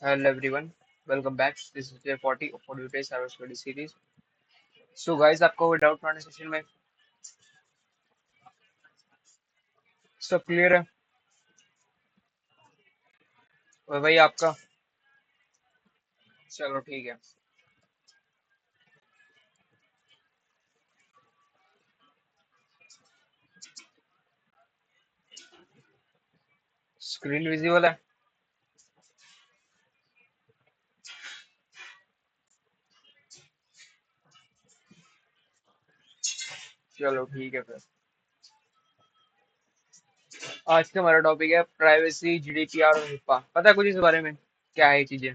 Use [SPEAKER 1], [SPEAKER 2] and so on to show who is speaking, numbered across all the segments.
[SPEAKER 1] Hello everyone, welcome back. This is day 40 for today's cyber study series. So guys, आपका कोई doubt पुराने session में सब clear है? और भाई आपका चलो ठीक है। स्क्रीन विजिबल है? चलो ठीक है फिर। आज का हमारा टॉपिक है प्राइवेसी, जीडीपीआर और हिप्पा। पता है कुछ इस बारे में? क्या है ये चीजें?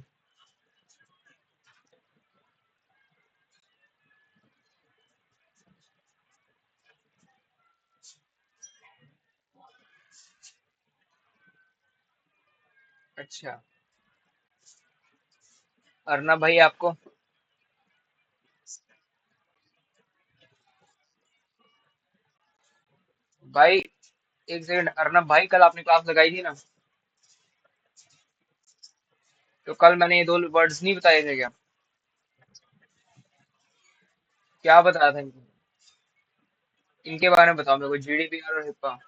[SPEAKER 1] अच्छा, अर्नब भाई आपको? भाई एक सेकंड, अर्नब भाई कल आपने क्लास लगाई थी ना? तो कल मैंने ये दो वर्ड्स नहीं बताए थे क्या? क्या बताया था इनको? इनके बारे में बताओ मेरे को, जीडीपीआर और हिप्पा।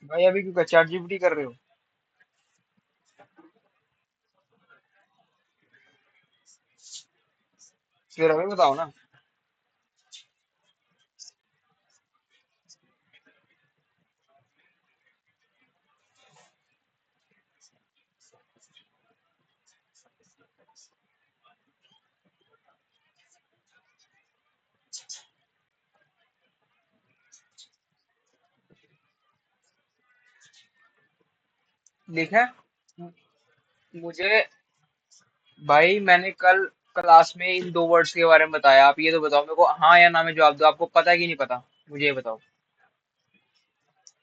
[SPEAKER 1] भाई अभी क्यों चैट जीपीटी कर रहे हो? फिर हमें बताओ ना। लिखा है? मुझे भाई मैंने कल क्लास में इन दो वर्ड्स के बारे में बताया। आप ये तो बताओ मेरे को, हाँ या ना में जवाब दो। आपको पता है कि नहीं पता? मुझे ये बताओ।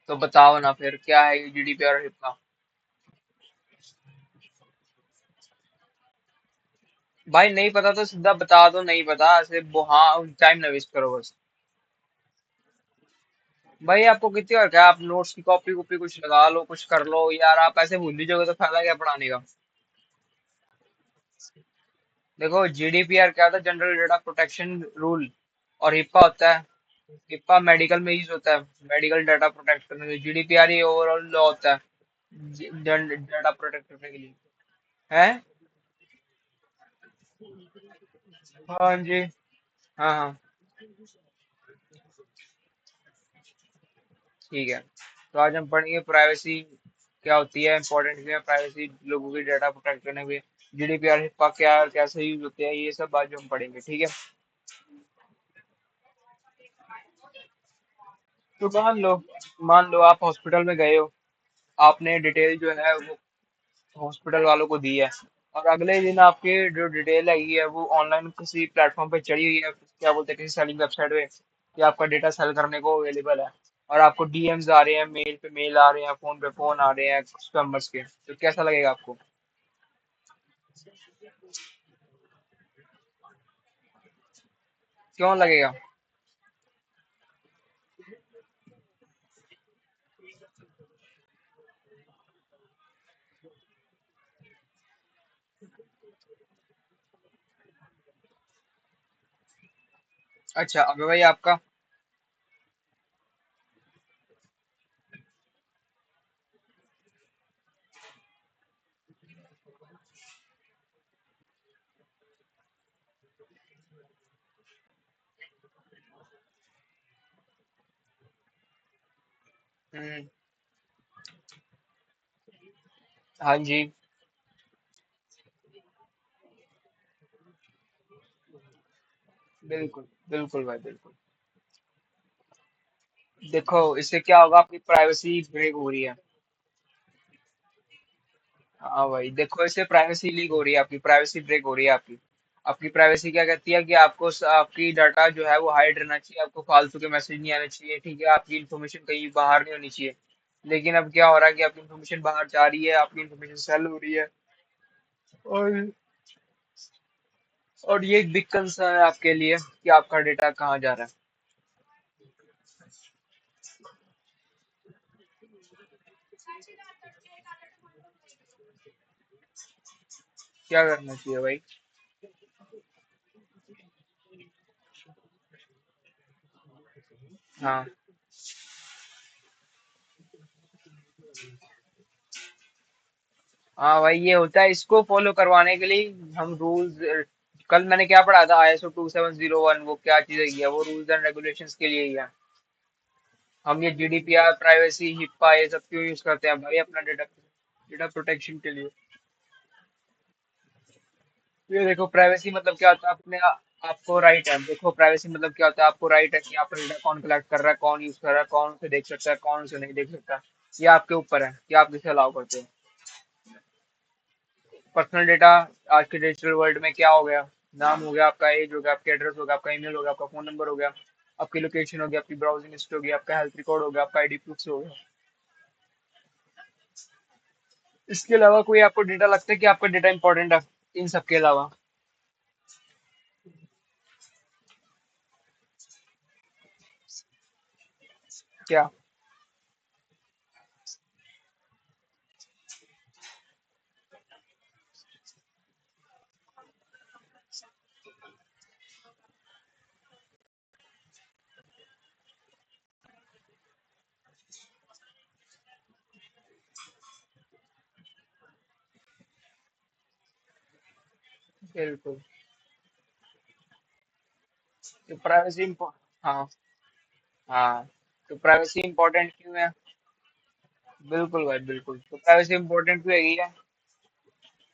[SPEAKER 1] तो बताओ ना फिर, क्या है ये जीडीपी और हिप्पा? भाई नहीं पता तो सीधा बता दो, नहीं पता ऐसे हाँ, टाइम ना वेस्ट करो बस। भाई आपको कितनी बार क्या, आप नोट्स की कॉपी कॉपी कुछ लगा लो, कुछ कर लो यार। आप ऐसे भूल ही जाओगे तो फायदा क्या पढ़ाने का? देखो, जीडीपीआर क्या होता है? General data protection rule. और हिप्पा होता है, हिप्पा मेडिकल में यूज होता है, मेडिकल डाटा प्रोटेक्ट करने के लिए। जीडीपीआर ये ओवरऑल लॉ होता है डाटा प्रोटेक्ट करने के लिए। है? हाँ जी। हाँ हाँ। ठीक है। तो आज हम पढ़ेंगे प्राइवेसी क्या होती है, इंपॉर्टेंट क्या है प्राइवेसी, लोगों की डाटा प्रोटेक्ट करने में। जीडीपीआर हिप्पा क्या कैसे यूज होते हैं, ये सब आज हम पढ़ेंगे, ठीक है? तो मान लो आप हॉस्पिटल में गए हो। आपने डिटेल जो है वो हॉस्पिटल वालों को दी है। और अगले दिन आपकी जो डिटेल है ये है वो ऑनलाइन किसी प्लेटफॉर्म पे चढ़ी हुई है, क्या बोलते हैं, किसी सेलिंग वेबसाइट पे, कि आपका डेटा सेल करने को अवेलेबल है। और आपको डीएम्स आ रहे हैं, मेल पे मेल आ रहे हैं, फोन पे फोन आ रहे हैं कस्टमर्स के, तो कैसा लगेगा आपको? क्यों लगेगा? अच्छा, अबे भाई आपका? हम्म। हाँ जी। बिल्कुल बिल्कुल भाई, बिल्कुल। देखो, इससे क्या होगा, आपकी प्राइवेसी ब्रेक हो रही है। हाँ भाई देखो, इससे प्राइवेसी लीक हो रही है, आपकी प्राइवेसी ब्रेक हो रही है आपकी। आपकी प्राइवेसी क्या कहती है कि आपको आपकी डाटा जो है वो हाइड रहना चाहिए, आपको फालतू के मैसेज नहीं आने चाहिए, ठीक है? आपकी इन्फॉर्मेशन कहीं बाहर नहीं होनी चाहिए। लेकिन अब क्या हो रहा है कि आपकी इन्फॉर्मेशन बाहर जा रही है, आपकी इन्फॉर्मेशन सेल हो रही है। और और ये एक बिग कंसर्न है आपके लिए कि आपका डेटा कहाँ जा रहा है। क्या करना चाहिए भाई? हाँ हाँ भाई, ये होता है, इसको फॉलो करवाने के लिए हम रूल्स, कल मैंने क्या पढ़ा था, ISO 2701, वो क्या चीज है, वो रूल्स एंड रेगुलेशंस के लिए ही है। हम ये GDPR, प्राइवेसी, हिप्पा, ये सब क्यों यूज करते हैं भाई? अपना डेटा डेटा प्रोटेक्शन के लिए। ये देखो, प्राइवेसी मतलब क्या होता है, आपको राइट है, देखो प्राइवेसी मतलब क्या होता है, आपको राइट है कि आपका डेटा कौन कलेक्ट कर रहा है, कौन यूज कर रहा है, कौन उसे देख सकता है, कौन उसे नहीं देख सकता। ये आपके ऊपर है कि आप किसे अलाउ करते हो। पर्सनल डेटा आज के डिजिटल वर्ल्ड में क्या हो गया? नाम हो गया, आपका एज हो गया, आपका एड्रेस हो गया, आपका ईमेल हो गया, आपका फोन नंबर हो गया, आपकी लोकेशन हो गया, आपकी ब्राउजिंग हिस्ट्री हो गया, आपका हेल्थ रिकॉर्ड हो गया, आपका ID प्रूफ हो गया। इसके अलावा कोई आपको डेटा लगता है कि आपका डेटा इंपॉर्टेंट है इन सब के अलावा? क्या? बिल्कुल। तो प्राइवेसी, हाँ हाँ, तो प्राइवेसी इंपॉर्टेंट क्यों है? बिल्कुल भाई बिल्कुल, तो प्राइवेसी इंपॉर्टेंट क्यों है?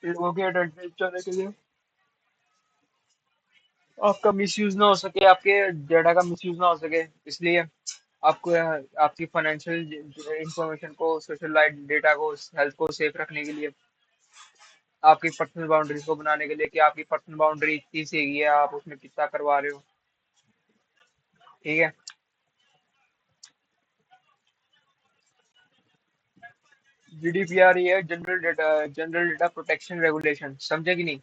[SPEAKER 1] लोगों के अटेंशन चाहने के लिए, आपका मिसयूज ना हो सके, आपके डेटा का मिसयूज ना हो सके, इसलिए आपको आपकी फाइनेंशियल इंफॉर्मेशन को, सोशल लाइफ डेटा को, हेल्थ को सेफ रखने के लिए, आपकी पर्सनल बाउंड्रीज को बनाने के लिए कि आपकी पर्सनल बाउंड्री इतनी सी है, आप उसमें कितना करवा रहे हो। ठीक है। GDPR ये है, जनरल डेटा प्रोटेक्शन रेगुलेशन, समझे कि नहीं?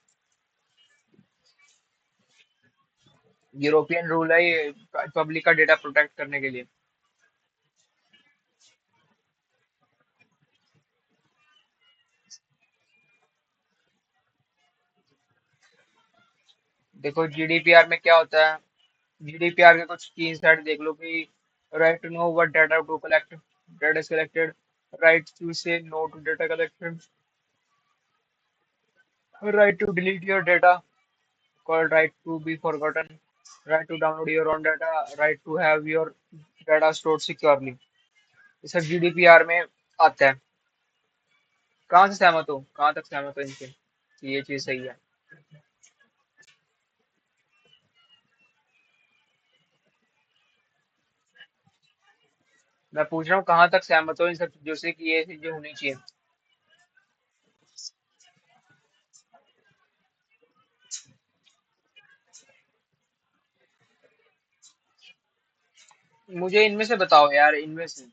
[SPEAKER 1] यूरोपियन रूल है ये, पब्लिक का डेटा प्रोटेक्ट करने के लिए। देखो GDPR में क्या होता है, GDPR के कुछ की साइड देख लो कि right to know what data to collect, data is collected, right to say no to data collection, right to delete your data called right to be forgotten, right to download your own data, right to have your data stored securely। ये सब GDPR में आता है। कहाँ से सहमत हो, कहाँ तक सहमत हो इनसे कि ये चीज सही है? मैं पूछ रहा हूँ कहाँ तक सहमत हो इन सब चीजों से कि ये चीजें होनी चाहिए? मुझे इनमें से बताओ यार, इनमें से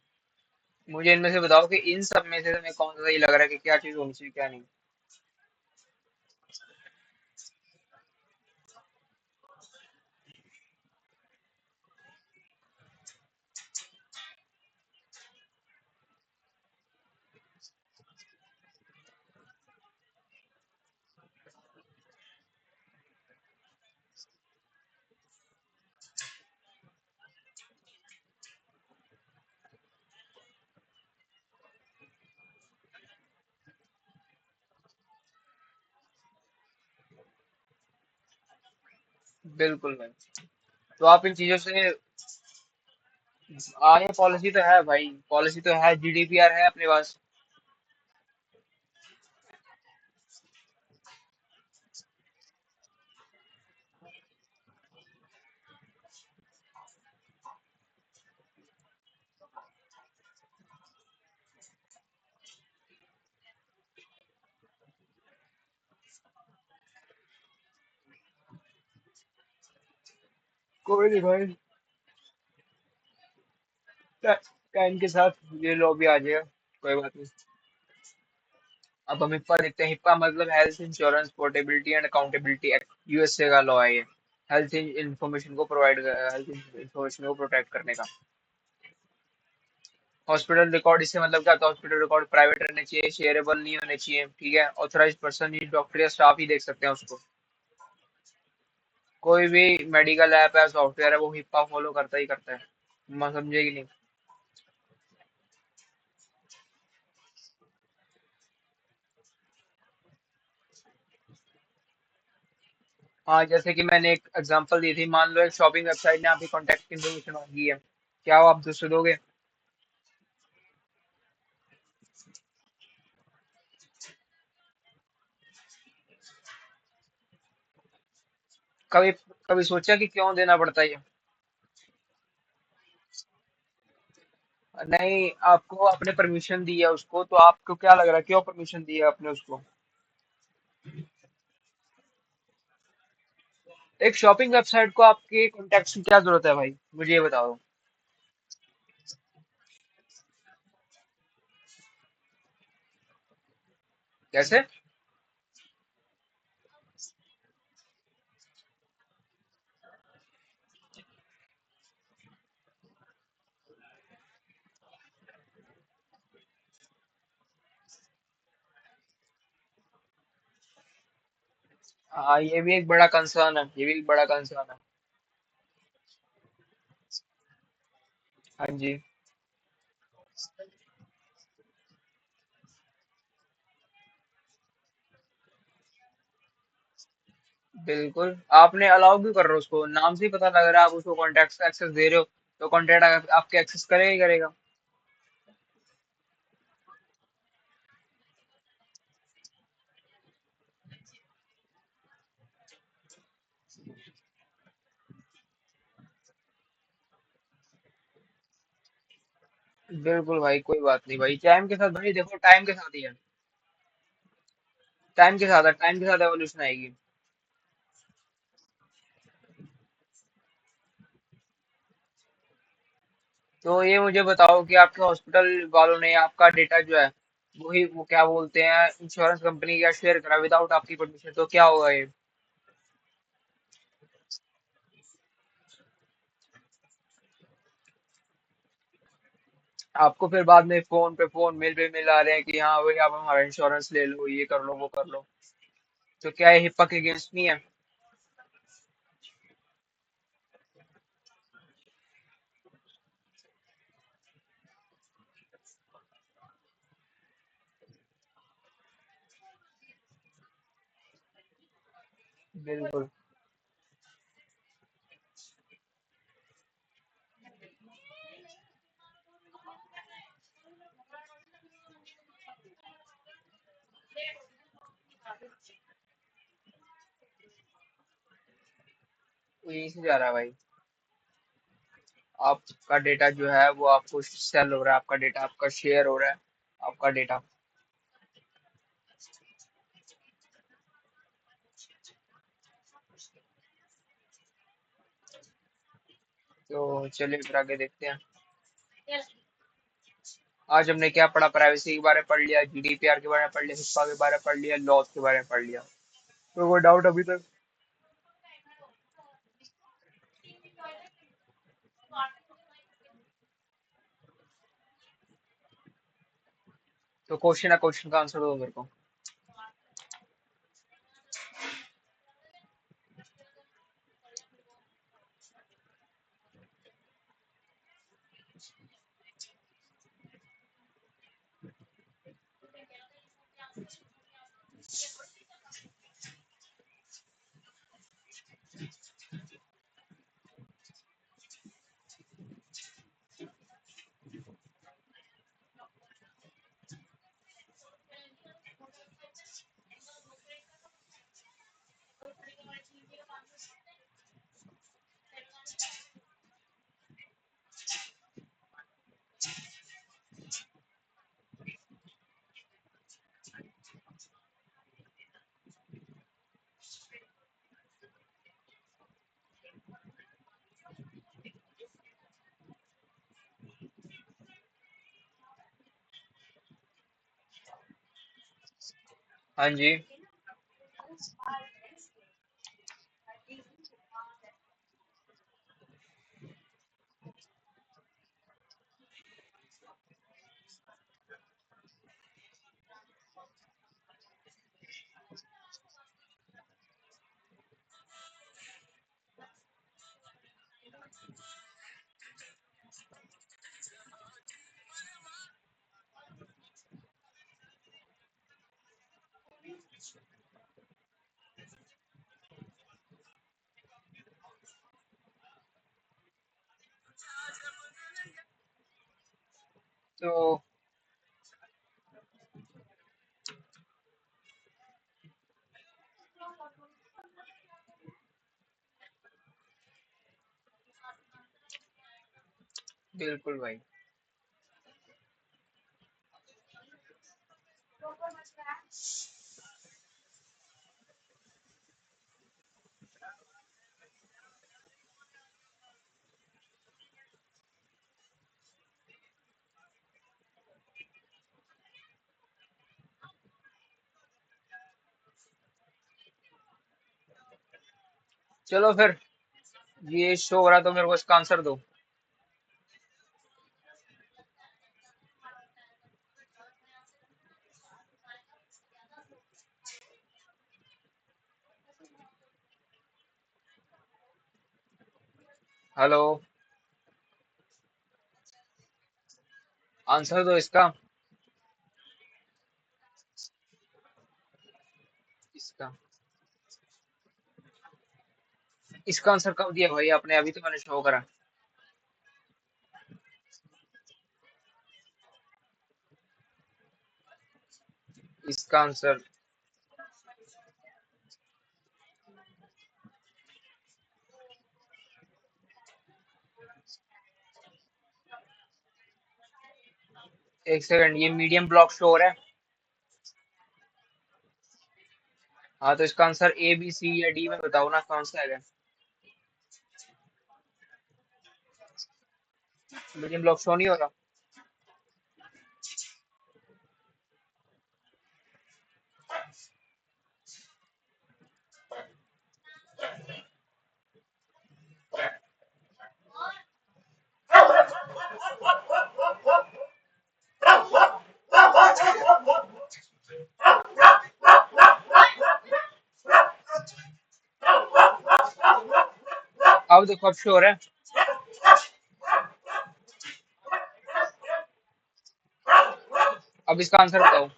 [SPEAKER 1] मुझे इनमें से बताओ कि इन सब में से तुम्हें कौन सा सही लग रहा है कि क्या चीज होनी चाहिए, क्या नहीं। बिल्कुल भाई। तो आप इन चीजों से, ये पॉलिसी तो है भाई, पॉलिसी तो है, GDPR है अपने पास। कोई नहीं भाई, टाइम के साथ ये लॉ भी आ जाएगा, कोई बात नहीं। अब हम हिप्पा देखते हैं, हिप्पा मतलब health insurance portability and accountability act, USA का लॉ है ये। हेल्थ इंफॉर्मेशन को प्रोवाइड, हेल्थ इंफॉर्मेशन को प्रोटेक्ट करने का। हॉस्पिटल रिकॉर्ड इससे मतलब क्या होता है? हॉस्पिटल रिकॉर्ड प्राइवेट रहने चाहिए, शेयरेबल नहीं होने चाहिए, ठीक है? ऑथराइज पर्सन ही, डॉक्टर या स्टाफ ही देख सकते हैं उसको। कोई भी मेडिकल ऐप है, सॉफ्टवेयर है, वो हिप्पा फॉलो करता ही करता है। मैं समझे कि नहीं? हाँ, जैसे कि मैंने एक एग्जांपल दी थी, मान लो एक शॉपिंग वेबसाइट ने आपकी कॉन्टैक्ट इन्फॉर्मेशन मांगी है, क्या वो आप दूसरे दोगे? कभी कभी सोचा कि क्यों देना पड़ता है ये? नहीं, आपको आपने परमिशन दी है उसको, तो आपको क्या लग रहा है क्यों परमिशन दी है आपने उसको? एक शॉपिंग वेबसाइट को आपके कॉन्टैक्ट्स की क्या जरूरत है भाई, मुझे ये बताओ। कैसे? हाँ, ये भी एक बड़ा कंसर्न है, ये भी एक बड़ा कंसर्न है। हाँ जी। बिल्कुल, आपने अलाउ क्यों कर रहे हो उसको? नाम से ही पता लग रहा है, आप उसको कॉन्टैक्ट का एक्सेस दे रहे हो, तो कॉन्टैक्ट आपके एक्सेस करेगा ही करेगा। बिल्कुल भाई, कोई बात नहीं भाई, टाइम के साथ भाई, देखो टाइम के साथ ही है। टाइम के साथ है, टाइम के साथ एवोल्यूशन आएगी। तो ये मुझे बताओ कि आपके हॉस्पिटल वालों ने आपका डेटा जो है, वही वो क्या बोलते हैं, इंश्योरेंस कंपनी का शेयर करा विदाउट आपकी परमिशन, तो क्या होगा ये? आपको फिर बाद में फोन पे फोन, मेल पे मेल आ रहे हैं कि हाँ भाई आप हमारा इंश्योरेंस ले लो, ये कर लो, वो कर लो। तो क्या ये हिप्पा के अगेंस्ट नहीं है? बिल्कुल। तो यही से जा रहा है भाई, आपका डेटा जो है वो आपको सेल हो रहा है, आपका डेटा आपका शेयर हो रहा है, आपका डेटा। तो चलिए फिर आगे देखते हैं। आज हमने क्या पढ़ा? प्राइवेसी के बारे में पढ़ लिया, जीडीपीआर के बारे में पढ़ लिया, हिप्पा के बारे में पढ़ लिया, लॉज के बारे में पढ़ लिया। तो वो डाउट अभी तक। तो क्वेश्चन है, क्वेश्चन का आंसर दो मेरे को। हाँ जी। तो बिल्कुल भाई। चलो फिर, ये शो हो रहा तो मेरे को इसका आंसर दो। हेलो। आंसर दो इसका। इसका इसका आंसर कब दिया भाई आपने? अभी तो मैंने शो करा। इसका आंसर, एक सेकंड, ये मीडियम ब्लॉक शो हो रहा है। हाँ, तो इसका आंसर ए बी सी या डी में बताओ ना, कौन सा है? मीडियम ब्लॉक शो नहीं हो रहा। अब देखो, अब शो हो रहा है। अब इसका आंसर बताओ।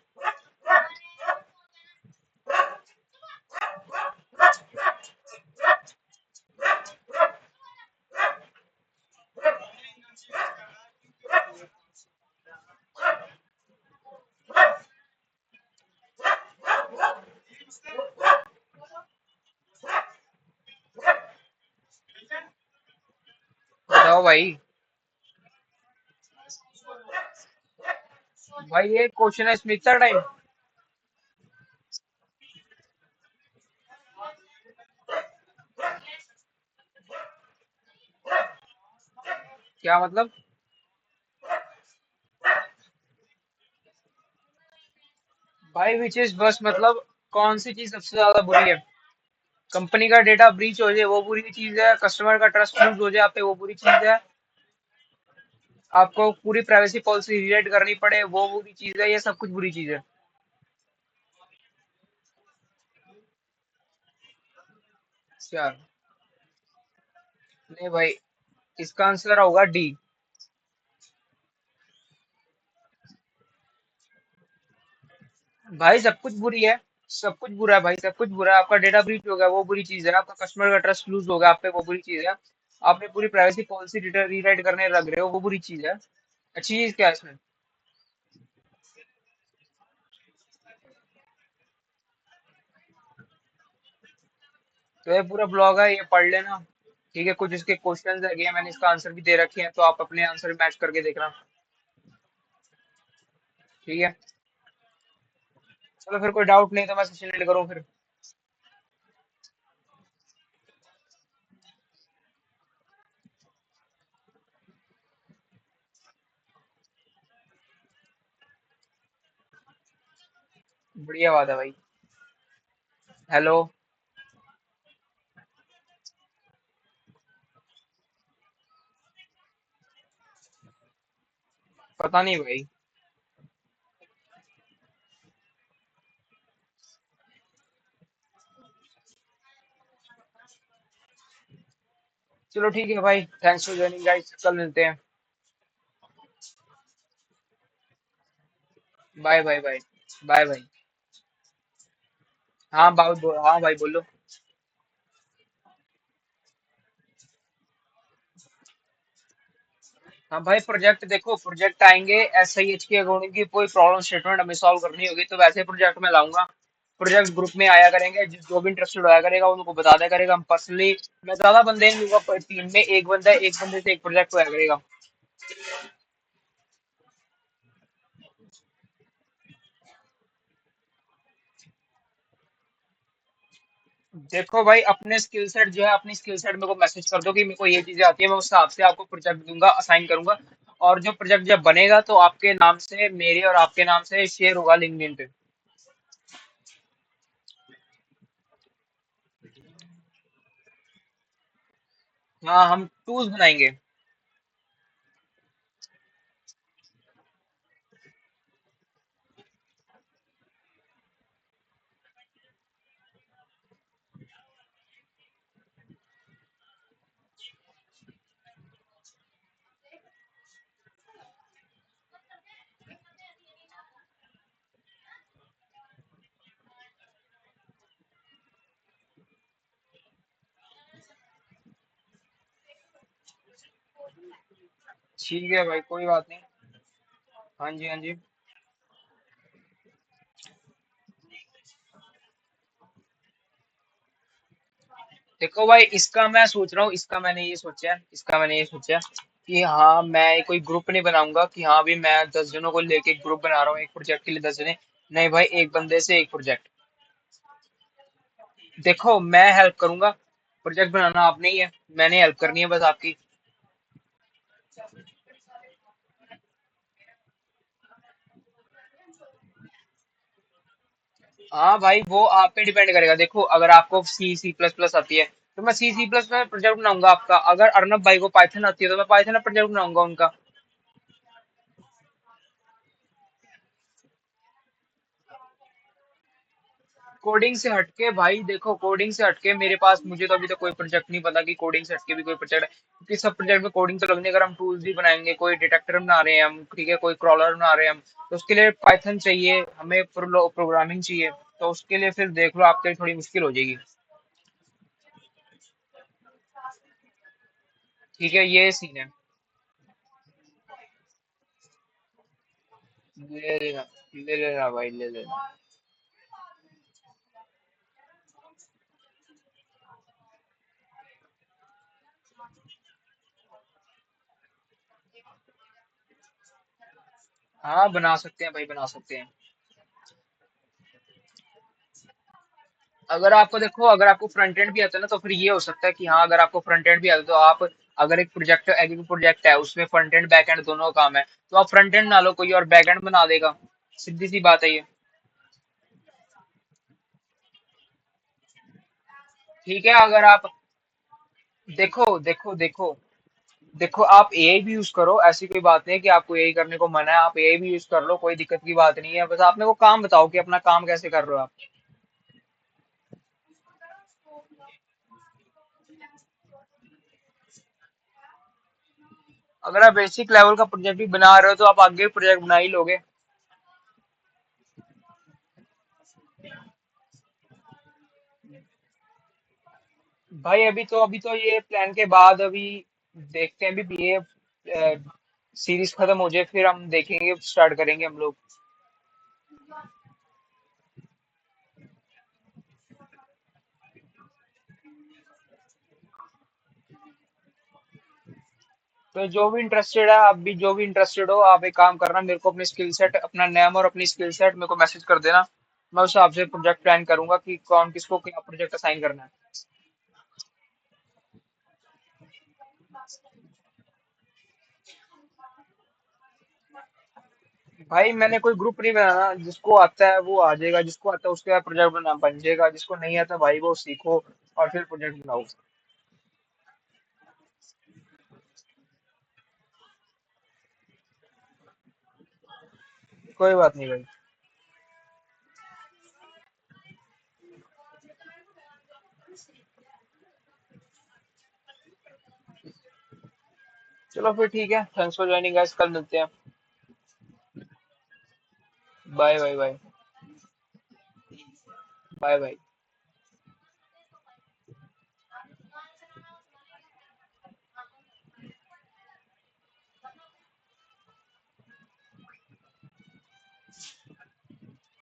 [SPEAKER 1] बताओ भाई। भाई ये क्वेश्चन है स्मिथ टाइम। क्या मतलब? भाई विच इज बस मतलब, कौन सी चीज सबसे ज्यादा बुरी है? कंपनी का डेटा ब्रीच हो जाए वो बुरी चीज है, कस्टमर का ट्रस्ट लूज हो जाए आप पे वो बुरी चीज है, आपको पूरी प्राइवेसी पॉलिसी रीराइट करनी पड़े वो बुरी चीज है, ये सब कुछ बुरी चीज है। अच्छा। नहीं भाई, इसका आंसर होगा डी। भाई सब कुछ बुरी है। सब कुछ बुरा है भाई, सब कुछ बुरा है। आपका डेटा ब्रीच हो गया वो बुरी चीज है, आपका कस्टमर का ट्रस्ट लूज हो गया आप पे वो बुरी चीज है, आपने पूरी प्राइवेसी पॉलिसी रीराइट करने लग रहे हो वो बुरी चीज है। अच्छी चीज क्या है इसमें? तो ये पूरा ब्लॉग है, ये पढ़ लेना। ठीक है, कुछ इसके क्वेश्चंस है, मैंने इसका आंसर भी दे रखे हैं, तो आप अपने आंसर मैच करके देखना। ठीक है। चलो फिर, कोई डाउट नहीं तो मैं सेशन एंड करूँ फिर। बढ़िया बात है भाई। हेलो। पता नहीं भाई। चलो ठीक है भाई, थैंक्स फॉर ज्वाइनिंग गाइस, कल मिलते हैं। Bye bye bye. Bye bye. हाँ हाँ भाई बोलो। हाँ भाई, प्रोजेक्ट देखो, प्रोजेक्ट आएंगे SIH के अकॉर्डिंग की कोई प्रॉब्लम स्टेटमेंट हमें सॉल्व करनी होगी तो वैसे प्रोजेक्ट में लाऊंगा। प्रोजेक्ट ग्रुप में आया करेंगे, जो भी इंटरेस्टेड होया करेगा उनको बता दिया करेगा। हम पर्सनली, मैं ज्यादा बंदे नहीं लूंगा, पर टीम में एक बंदे से एक प्रोजेक्ट होया करेगा। देखो भाई, अपने स्किल सेट जो है, अपनी स्किल सेट मेरे को मैसेज कर दो कि मेरे को ये चीजें आती है, मैं उस हिसाब से आपको प्रोजेक्ट दूंगा, असाइन करूंगा। और जो प्रोजेक्ट जब बनेगा तो आपके नाम से, मेरे और आपके नाम से शेयर होगा लिंक्डइन पे। हाँ, हम टूल्स बनाएंगे। ठीक है भाई, कोई बात नहीं। हाँ जी, हाँ जी। देखो भाई, इसका मैं सोच रहा हूँ, इसका मैंने ये सोचा कि हाँ, मैं कोई ग्रुप नहीं बनाऊंगा कि हाँ भी मैं 10 जनों को लेके एक ग्रुप बना रहा हूँ एक प्रोजेक्ट के लिए, 10 जने। नहीं भाई, एक बंदे से एक प्रोजेक्ट। देखो, मैं हेल्प करूंगा, प्रोजेक्ट बनाना आपने ही है, मैंने हेल्प करनी है बस आपकी। हाँ भाई, वो आप पे डिपेंड करेगा। देखो, अगर आपको C++ आती है तो मैं C++ में प्रोजेक्ट बनाऊंगा आपका। अगर अर्नब भाई को पाइथन आती है तो मैं पाइथन में प्रोजेक्ट बनाऊंगा उनका। कोडिंग से हटके भाई, देखो, कोडिंग से हटके मेरे पास, मुझे तो अभी तक कोई प्रोजेक्ट नहीं पता कि कोडिंग से हटके भी कोई प्रोजेक्ट है, क्योंकि सब प्रोजेक्ट में कोडिंग तो लगने। अगर हम टूल्स भी बनाएंगे, कोई डिटेक्टर बना रहे हैं हम, ठीक है, कोई क्रॉलर बना रहे हैं हम, तो उसके लिए पाइथन चाहिए हमें, प्रोग्रामिंग चाहिए। तो उसके लिए फिर देख लो, आपके लिए थोड़ी मुश्किल हो जाएगी। ठीक है, ये सीन है। ले लेना, ले लेना भाई, ले लेना। हाँ, बना सकते हैं भाई, बना सकते हैं। अगर आपको, देखो, अगर आपको फ्रंट एंड भी आता है ना, तो फिर ये हो सकता है कि हाँ, अगर आपको फ्रंट एंड भी आता है तो आप, अगर एक प्रोजेक्ट है उसमें फ्रंट एंड बैक एंड दोनों काम है, तो आप फ्रंट एंड ना लो, कोई और बैक एंड बना देगा। सीधी सी बात है ये। ठीक है, अगर आप, देखो, देखो, आप AI भी यूज करो, ऐसी कोई बात नहीं है कि आपको AI करने को मना है, आप AI भी यूज कर लो, कोई दिक्कत की बात नहीं है। बस आप मेरे को काम बताओ कि अपना काम कैसे कर रहे हो आप। अगर आप बेसिक लेवल का प्रोजेक्ट भी बना रहे हो तो आप आगे प्रोजेक्ट बना ही लोगे। भाई, अभी तो ये प्लान के बाद अभी देखते हैं, अभी ये सीरीज खत्म हो जाए फिर हम देखेंगे, स्टार्ट करेंगे हम लोग। तो जो भी इंटरेस्टेड है, आप भी जो भी इंटरेस्टेड हो, आप एक काम करना, मेरे को अपनी स्किल सेट, अपना नाम और अपनी स्किल सेट मेरे को मैसेज कर देना। मैं उस हिसाब से प्रोजेक्ट प्लान करूंगा कि कौन किसको क्या प्रोजेक्ट असाइन करना है। भाई, मैंने कोई ग्रुप नहीं बनाना, जिसको आता है वो आ जाएगा, जिसको आता है उसके प्रोजेक्ट बना बन जाएगा, जिसको नहीं आता भाई वो सीखो और फिर प्रोजेक्ट बनाओ। कोई बात नहीं भाई। चलो फिर ठीक है, थैंक्स फॉर ज्वाइनिंग गाइस, कल मिलते हैं। Bye bye bye. Bye bye.